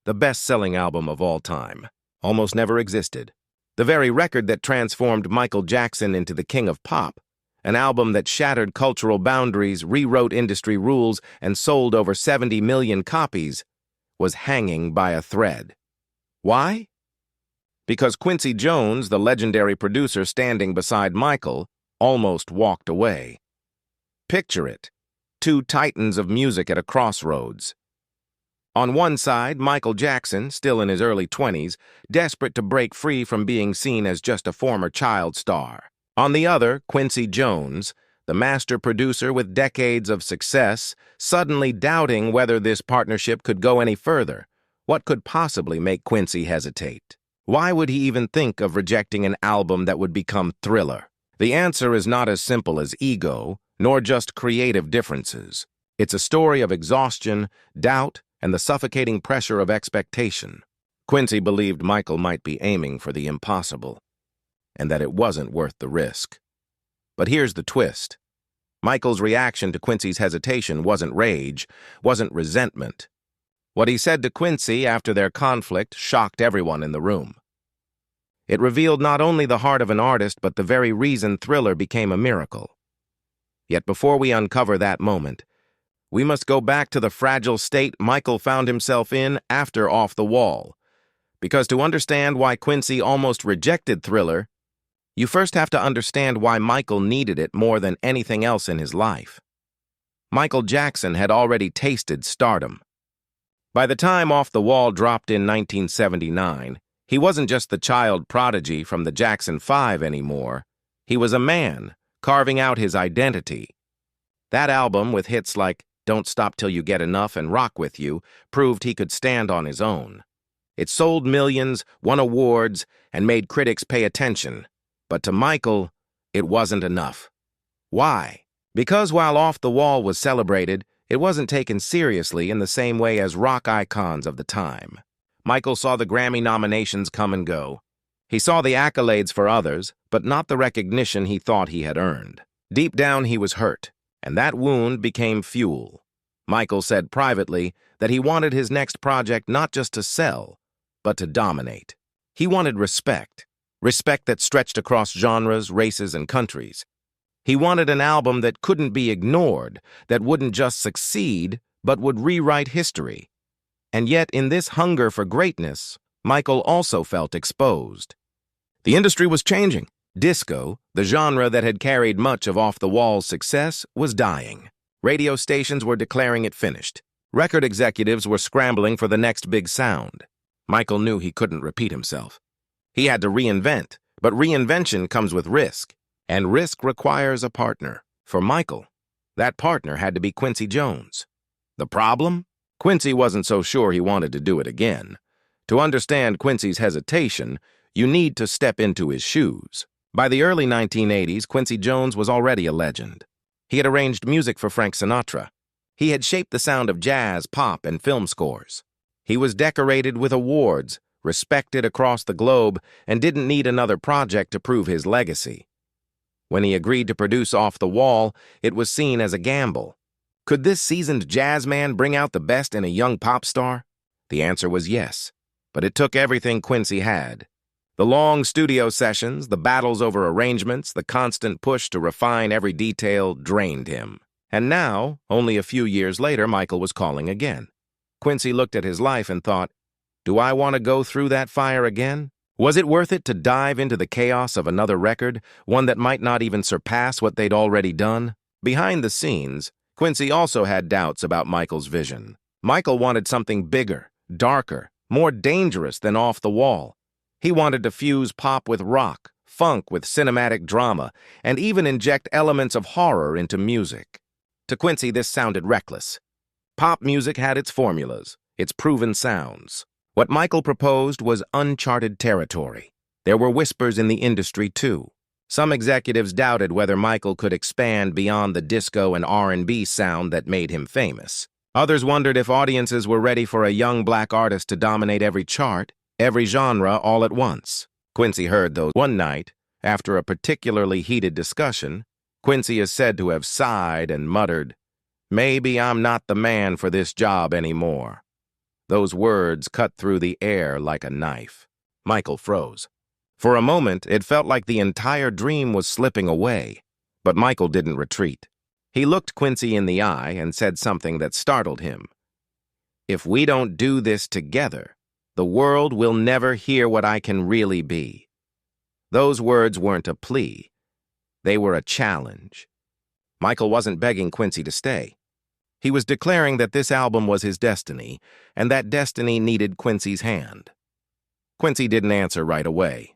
the best-selling album of all time, almost never existed. The very record that transformed Michael Jackson into the king of pop, an album that shattered cultural boundaries, rewrote industry rules, and sold over 70 million copies, was hanging by a thread. Why? Because Quincy Jones, the legendary producer standing beside Michael, almost walked away. Picture it, two titans of music at a crossroads. On one side, Michael Jackson, still in his early 20s, desperate to break free from being seen as just a former child star. On the other, Quincy Jones, the master producer with decades of success, suddenly doubting whether this partnership could go any further. What could possibly make Quincy hesitate? Why would he even think of rejecting an album that would become Thriller? The answer is not as simple as ego, nor just creative differences. It's a story of exhaustion, doubt, and the suffocating pressure of expectation. Quincy believed Michael might be aiming for the impossible, and that it wasn't worth the risk. But here's the twist. Michael's reaction to Quincy's hesitation wasn't rage, wasn't resentment. What he said to Quincy after their conflict shocked everyone in the room. It revealed not only the heart of an artist, but the very reason Thriller became a miracle. Yet before we uncover that moment, we must go back to the fragile state Michael found himself in after Off the Wall. Because to understand why Quincy almost rejected Thriller, you first have to understand why Michael needed it more than anything else in his life. Michael Jackson had already tasted stardom. By the time Off the Wall dropped in 1979, he wasn't just the child prodigy from the Jackson 5 anymore. He was a man, carving out his identity. That album, with hits like Don't Stop Till You Get Enough and Rock With You, proved he could stand on his own. It sold millions, won awards, and made critics pay attention. But to Michael, it wasn't enough. Why? Because while Off the Wall was celebrated, it wasn't taken seriously in the same way as rock icons of the time. Michael saw the Grammy nominations come and go. He saw the accolades for others, but not the recognition he thought he had earned. Deep down, he was hurt, and that wound became fuel. Michael said privately that he wanted his next project not just to sell, but to dominate. He wanted respect, respect that stretched across genres, races, and countries. He wanted an album that couldn't be ignored, that wouldn't just succeed, but would rewrite history. And yet, in this hunger for greatness, Michael also felt exposed. The industry was changing. Disco, the genre that had carried much of Off the Wall's success, was dying. Radio stations were declaring it finished. Record executives were scrambling for the next big sound. Michael knew he couldn't repeat himself. He had to reinvent, but reinvention comes with risk, and risk requires a partner. For Michael, that partner had to be Quincy Jones. The problem? Quincy wasn't so sure he wanted to do it again. To understand Quincy's hesitation, you need to step into his shoes. By the early 1980s, Quincy Jones was already a legend. He had arranged music for Frank Sinatra. He had shaped the sound of jazz, pop, and film scores. He was decorated with awards, respected across the globe, and didn't need another project to prove his legacy. When he agreed to produce Off the Wall, it was seen as a gamble. Could this seasoned jazz man bring out the best in a young pop star? The answer was yes, but it took everything Quincy had. The long studio sessions, the battles over arrangements, the constant push to refine every detail drained him. And now, only a few years later, Michael was calling again. Quincy looked at his life and thought, do I want to go through that fire again? Was it worth it to dive into the chaos of another record, one that might not even surpass what they'd already done? Behind the scenes, Quincy also had doubts about Michael's vision. Michael wanted something bigger, darker, more dangerous than Off the Wall. He wanted to fuse pop with rock, funk with cinematic drama, and even inject elements of horror into music. To Quincy, this sounded reckless. Pop music had its formulas, its proven sounds. What Michael proposed was uncharted territory. There were whispers in the industry, too. Some executives doubted whether Michael could expand beyond the disco and R&B sound that made him famous. Others wondered if audiences were ready for a young black artist to dominate every chart, every genre all at once. Quincy heard those. One night, after a particularly heated discussion, Quincy is said to have sighed and muttered, "Maybe I'm not the man for this job anymore." Those words cut through the air like a knife. Michael froze. For a moment, it felt like the entire dream was slipping away. But Michael didn't retreat. He looked Quincy in the eye and said something that startled him. "If we don't do this together, the world will never hear what I can really be." Those words weren't a plea. They were a challenge. Michael wasn't begging Quincy to stay. He was declaring that this album was his destiny, and that destiny needed Quincy's hand. Quincy didn't answer right away.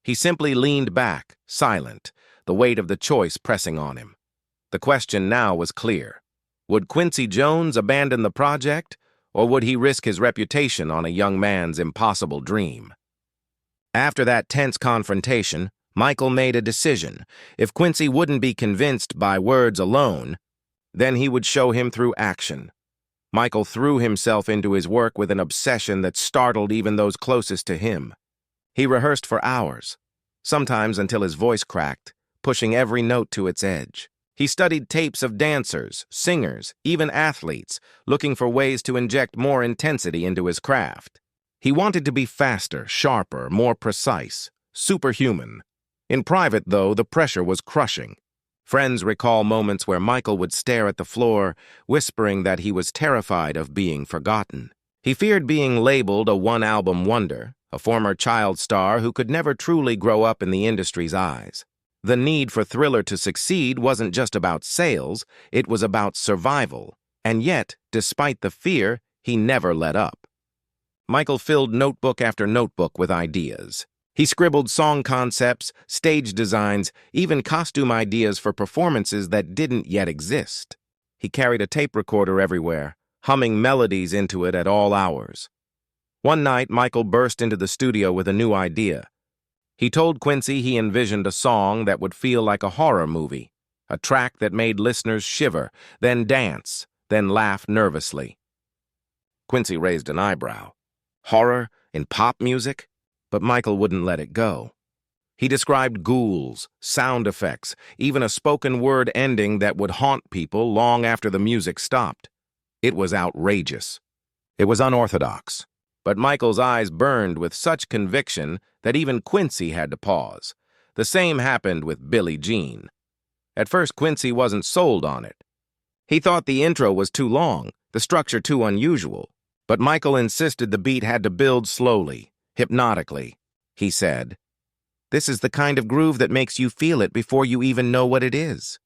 He simply leaned back, silent, the weight of the choice pressing on him. The question now was clear. Would Quincy Jones abandon the project, or would he risk his reputation on a young man's impossible dream? After that tense confrontation, Michael made a decision. If Quincy wouldn't be convinced by words alone, then he would show him through action. Michael threw himself into his work with an obsession that startled even those closest to him. He rehearsed for hours, sometimes until his voice cracked, pushing every note to its edge. He studied tapes of dancers, singers, even athletes, looking for ways to inject more intensity into his craft. He wanted to be faster, sharper, more precise, superhuman. In private, though, the pressure was crushing. Friends recall moments where Michael would stare at the floor, whispering that he was terrified of being forgotten. He feared being labeled a one-album wonder, a former child star who could never truly grow up in the industry's eyes. The need for Thriller to succeed wasn't just about sales, it was about survival. And yet, despite the fear, he never let up. Michael filled notebook after notebook with ideas. He scribbled song concepts, stage designs, even costume ideas for performances that didn't yet exist. He carried a tape recorder everywhere, humming melodies into it at all hours. One night, Michael burst into the studio with a new idea. He told Quincy he envisioned a song that would feel like a horror movie, a track that made listeners shiver, then dance, then laugh nervously. Quincy raised an eyebrow. Horror in pop music? But Michael wouldn't let it go. He described ghouls, sound effects, even a spoken word ending that would haunt people long after the music stopped. It was outrageous. It was unorthodox. But Michael's eyes burned with such conviction that even Quincy had to pause. The same happened with Billie Jean. At first, Quincy wasn't sold on it. He thought the intro was too long, the structure too unusual. But Michael insisted the beat had to build slowly, hypnotically. He said, "This is the kind of groove that makes you feel it before you even know what it is."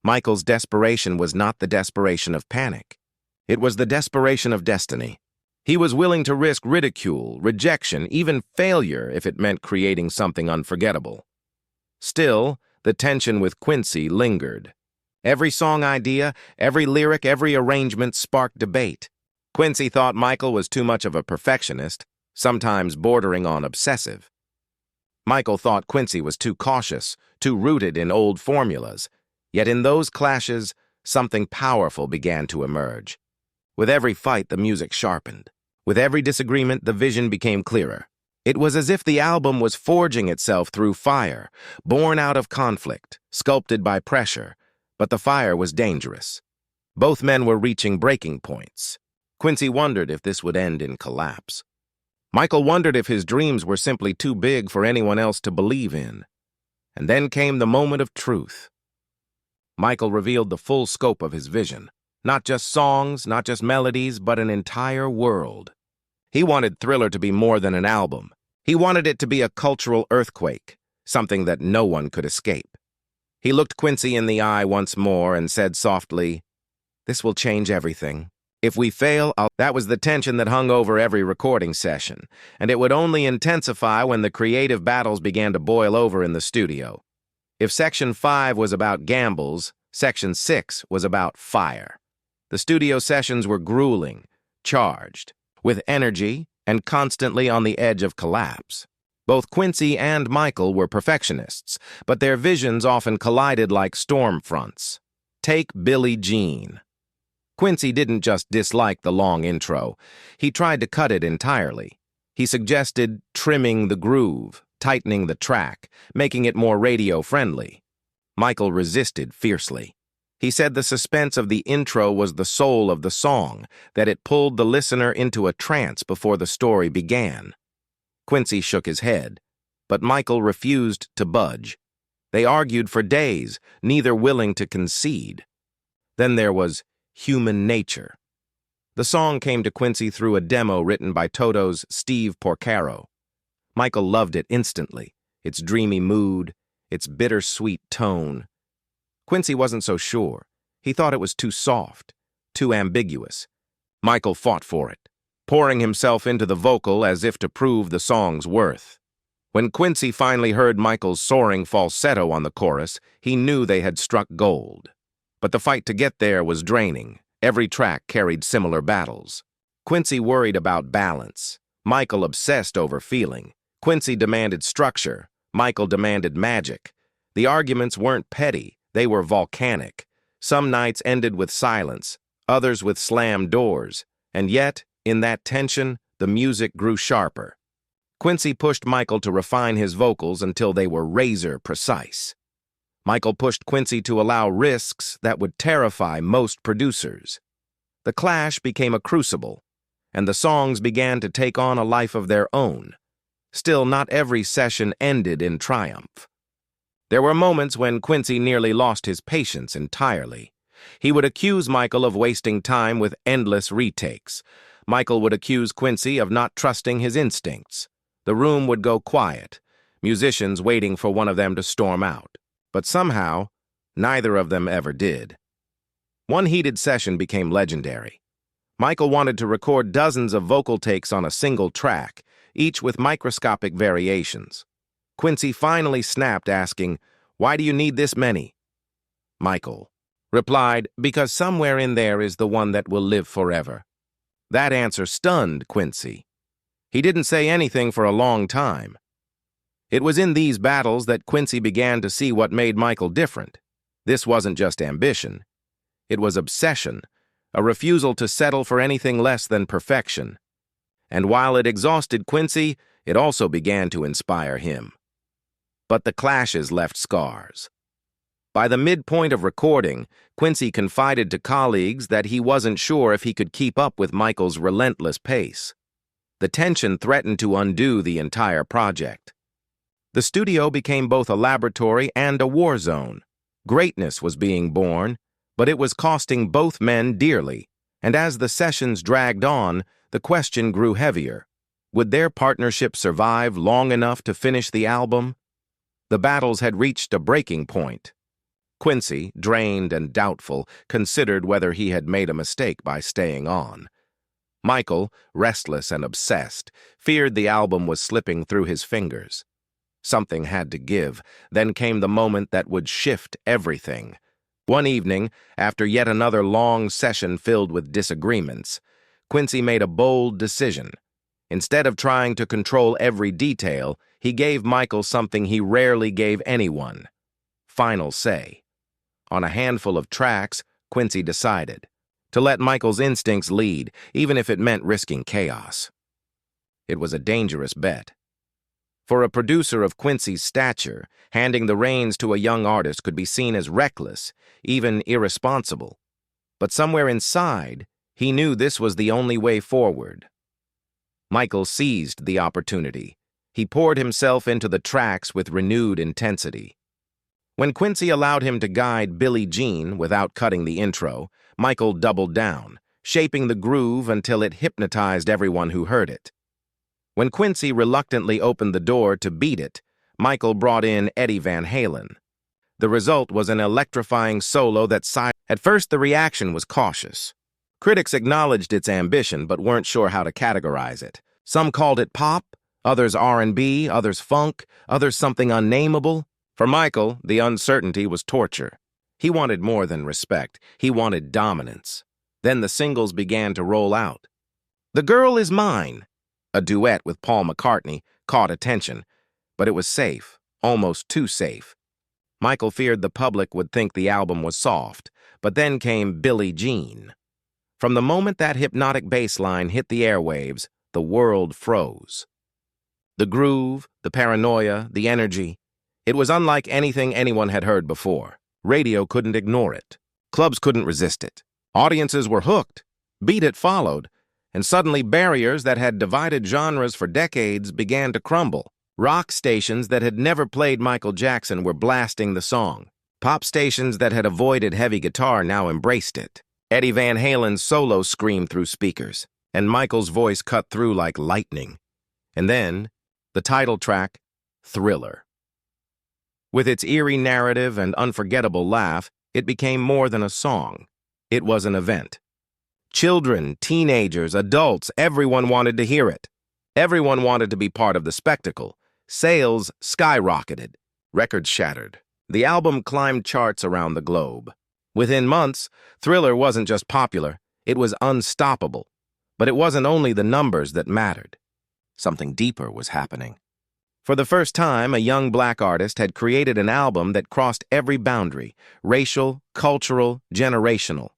Michael's desperation was not the desperation of panic. It was the desperation of destiny. He was willing to risk ridicule, rejection, even failure if it meant creating something unforgettable. Still, the tension with Quincy lingered. Every song idea, every lyric, every arrangement sparked debate. Quincy thought Michael was too much of a perfectionist, sometimes bordering on obsessive. Michael thought Quincy was too cautious, too rooted in old formulas. Yet in those clashes, something powerful began to emerge. With every fight, the music sharpened. With every disagreement, the vision became clearer. It was as if the album was forging itself through fire, born out of conflict, sculpted by pressure. But the fire was dangerous. Both men were reaching breaking points. Quincy wondered if this would end in collapse. Michael wondered if his dreams were simply too big for anyone else to believe in. And then came the moment of truth. Michael revealed the full scope of his vision. Not just songs, not just melodies, but an entire world. He wanted Thriller to be more than an album. He wanted it to be a cultural earthquake, something that no one could escape. He looked Quincy in the eye once more and said softly, "This will change everything. If we fail, That was the tension that hung over every recording session, and it would only intensify when the creative battles began to boil over in the studio. If Section 5 was about gambles, Section 6 was about fire. The studio sessions were grueling, charged, with energy, and constantly on the edge of collapse. Both Quincy and Michael were perfectionists, but their visions often collided like storm fronts. Take Billie Jean. Quincy didn't just dislike the long intro. He tried to cut it entirely. He suggested trimming the groove, tightening the track, making it more radio-friendly. Michael resisted fiercely. He said the suspense of the intro was the soul of the song, that it pulled the listener into a trance before the story began. Quincy shook his head, but Michael refused to budge. They argued for days, neither willing to concede. Then there was Human Nature. The song came to Quincy through a demo written by Toto's Steve Porcaro. Michael loved it instantly, its dreamy mood, its bittersweet tone. Quincy wasn't so sure. He thought it was too soft, too ambiguous. Michael fought for it, pouring himself into the vocal as if to prove the song's worth. When Quincy finally heard Michael's soaring falsetto on the chorus, he knew they had struck gold. But the fight to get there was draining. Every track carried similar battles. Quincy worried about balance. Michael obsessed over feeling. Quincy demanded structure. Michael demanded magic. The arguments weren't petty. They were volcanic. Some nights ended with silence, others with slammed doors. And yet, in that tension, the music grew sharper. Quincy pushed Michael to refine his vocals until they were razor precise. Michael pushed Quincy to allow risks that would terrify most producers. The clash became a crucible, and the songs began to take on a life of their own. Still, not every session ended in triumph. There were moments when Quincy nearly lost his patience entirely. He would accuse Michael of wasting time with endless retakes. Michael would accuse Quincy of not trusting his instincts. The room would go quiet, musicians waiting for one of them to storm out. But somehow, neither of them ever did. One heated session became legendary. Michael wanted to record dozens of vocal takes on a single track, each with microscopic variations. Quincy finally snapped, asking, "Why do you need this many?" Michael replied, "Because somewhere in there is the one that will live forever." That answer stunned Quincy. He didn't say anything for a long time. It was in these battles that Quincy began to see what made Michael different. This wasn't just ambition. It was obsession, a refusal to settle for anything less than perfection. And while it exhausted Quincy, it also began to inspire him. But the clashes left scars. By the midpoint of recording, Quincy confided to colleagues that he wasn't sure if he could keep up with Michael's relentless pace. The tension threatened to undo the entire project. The studio became both a laboratory and a war zone. Greatness was being born, but it was costing both men dearly. And as the sessions dragged on, the question grew heavier. Would their partnership survive long enough to finish the album? The battles had reached a breaking point. Quincy, drained and doubtful, considered whether he had made a mistake by staying on. Michael, restless and obsessed, feared the album was slipping through his fingers. Something had to give. Then came the moment that would shift everything. One evening, after yet another long session filled with disagreements, Quincy made a bold decision. Instead of trying to control every detail, he gave Michael something he rarely gave anyone: final say. On a handful of tracks, Quincy decided to let Michael's instincts lead, even if it meant risking chaos. It was a dangerous bet. For a producer of Quincy's stature, handing the reins to a young artist could be seen as reckless, even irresponsible. But somewhere inside, he knew this was the only way forward. Michael seized the opportunity. He poured himself into the tracks with renewed intensity. When Quincy allowed him to guide Billie Jean without cutting the intro, Michael doubled down, shaping the groove until it hypnotized everyone who heard it. When Quincy reluctantly opened the door to beat it, Michael brought in Eddie Van Halen. The result was an electrifying solo that At first, the reaction was cautious. Critics acknowledged its ambition but weren't sure how to categorize it. Some called it pop, others R&B, others funk, others something unnameable. For Michael, the uncertainty was torture. He wanted more than respect. He wanted dominance. Then the singles began to roll out. "The Girl Is Mine," a duet with Paul McCartney, caught attention, but it was safe, almost too safe. Michael feared the public would think the album was soft, but then came Billie Jean. From the moment that hypnotic bass line hit the airwaves, the world froze. The groove, the paranoia, the energy, it was unlike anything anyone had heard before. Radio couldn't ignore it. Clubs couldn't resist it. Audiences were hooked. Beat It followed, and suddenly barriers that had divided genres for decades began to crumble. Rock stations that had never played Michael Jackson were blasting the song. Pop stations that had avoided heavy guitar now embraced it. Eddie Van Halen's solo screamed through speakers, and Michael's voice cut through like lightning. And then, the title track, Thriller. With its eerie narrative and unforgettable laugh, it became more than a song. It was an event. Children, teenagers, adults, everyone wanted to hear it. Everyone wanted to be part of the spectacle. Sales skyrocketed. Records shattered. The album climbed charts around the globe. Within months, Thriller wasn't just popular, it was unstoppable. But it wasn't only the numbers that mattered. Something deeper was happening. For the first time, a young black artist had created an album that crossed every boundary, racial, cultural, generational.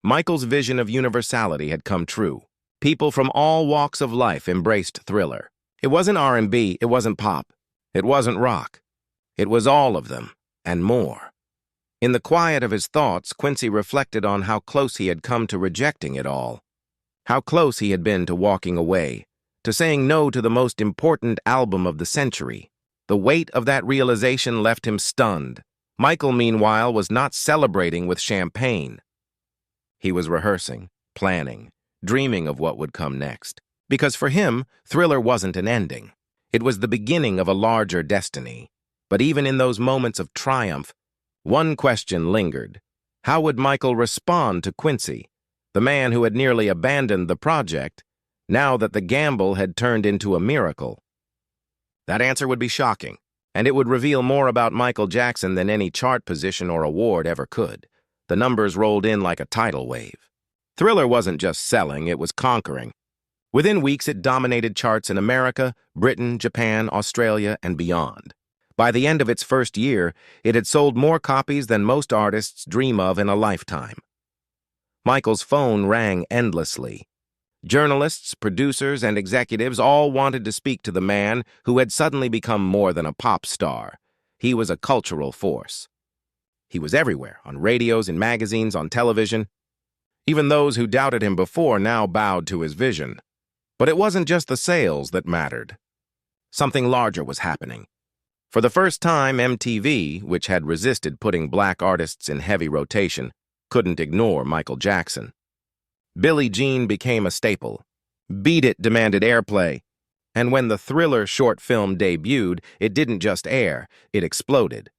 Michael's vision of universality had come true. People from all walks of life embraced Thriller. It wasn't R&B, it wasn't pop, it wasn't rock. It was all of them, and more. In the quiet of his thoughts, Quincy reflected on how close he had come to rejecting it all. How close he had been to walking away, to saying no to the most important album of the century. The weight of that realization left him stunned. Michael, meanwhile, was not celebrating with champagne. He was rehearsing, planning, dreaming of what would come next. Because for him, Thriller wasn't an ending. It was the beginning of a larger destiny. But even in those moments of triumph, one question lingered. How would Michael respond to Quincy, the man who had nearly abandoned the project, now that the gamble had turned into a miracle? That answer would be shocking, and it would reveal more about Michael Jackson than any chart position or award ever could. The numbers rolled in like a tidal wave. Thriller wasn't just selling, it was conquering. Within weeks, it dominated charts in America, Britain, Japan, Australia, and beyond. By the end of its first year, it had sold more copies than most artists dream of in a lifetime. Michael's phone rang endlessly. Journalists, producers, and executives all wanted to speak to the man who had suddenly become more than a pop star. He was a cultural force. He was everywhere, on radios, in magazines, on television. Even those who doubted him before now bowed to his vision. But it wasn't just the sales that mattered. Something larger was happening. For the first time, MTV, which had resisted putting black artists in heavy rotation, couldn't ignore Michael Jackson. Billie Jean became a staple. Beat It demanded airplay. And when the Thriller short film debuted, it didn't just air, it exploded.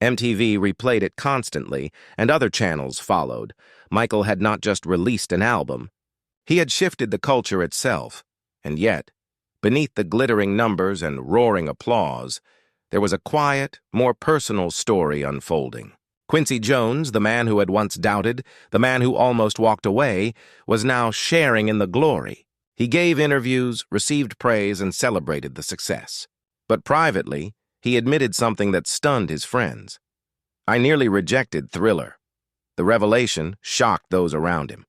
MTV replayed it constantly, and other channels followed. Michael had not just released an album. He had shifted the culture itself. And yet, beneath the glittering numbers and roaring applause, there was a quiet, more personal story unfolding. Quincy Jones, the man who had once doubted, the man who almost walked away, was now sharing in the glory. He gave interviews, received praise, and celebrated the success. But privately, he admitted something that stunned his friends. "I nearly rejected Thriller." The revelation shocked those around him.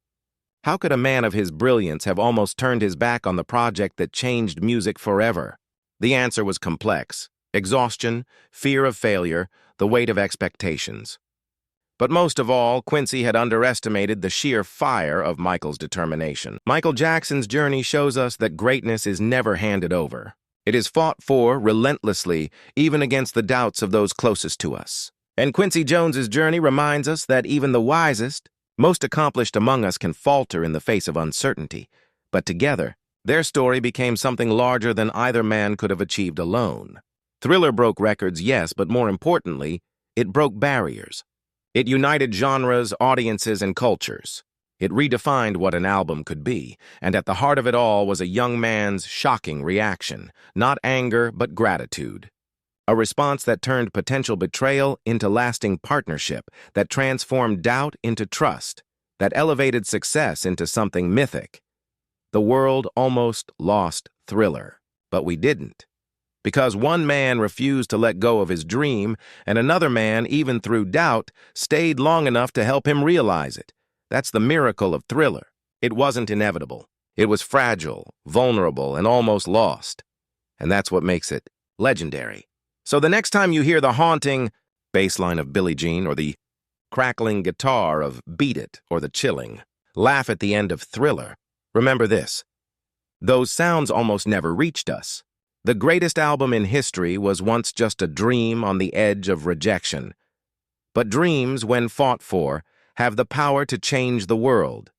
How could a man of his brilliance have almost turned his back on the project that changed music forever? The answer was complex. Exhaustion, fear of failure, the weight of expectations. But most of all, Quincy had underestimated the sheer fire of Michael's determination. Michael Jackson's journey shows us that greatness is never handed over. It is fought for relentlessly, even against the doubts of those closest to us. And Quincy Jones's journey reminds us that even the wisest, most accomplished among us can falter in the face of uncertainty. But together, their story became something larger than either man could have achieved alone. Thriller broke records, yes, but more importantly, it broke barriers. It united genres, audiences, and cultures. It redefined what an album could be, and at the heart of it all was a young man's shocking reaction, not anger, but gratitude. A response that turned potential betrayal into lasting partnership, that transformed doubt into trust, that elevated success into something mythic. The world almost lost Thriller, but we didn't. Because one man refused to let go of his dream, and another man, even through doubt, stayed long enough to help him realize it. That's the miracle of Thriller. It wasn't inevitable. It was fragile, vulnerable, and almost lost. And that's what makes it legendary. So the next time you hear the haunting bass line of Billie Jean or the crackling guitar of Beat It or The Chilling, laugh at the end of Thriller. Remember this: those sounds almost never reached us. The greatest album in history was once just a dream on the edge of rejection. But dreams, when fought for, have the power to change the world.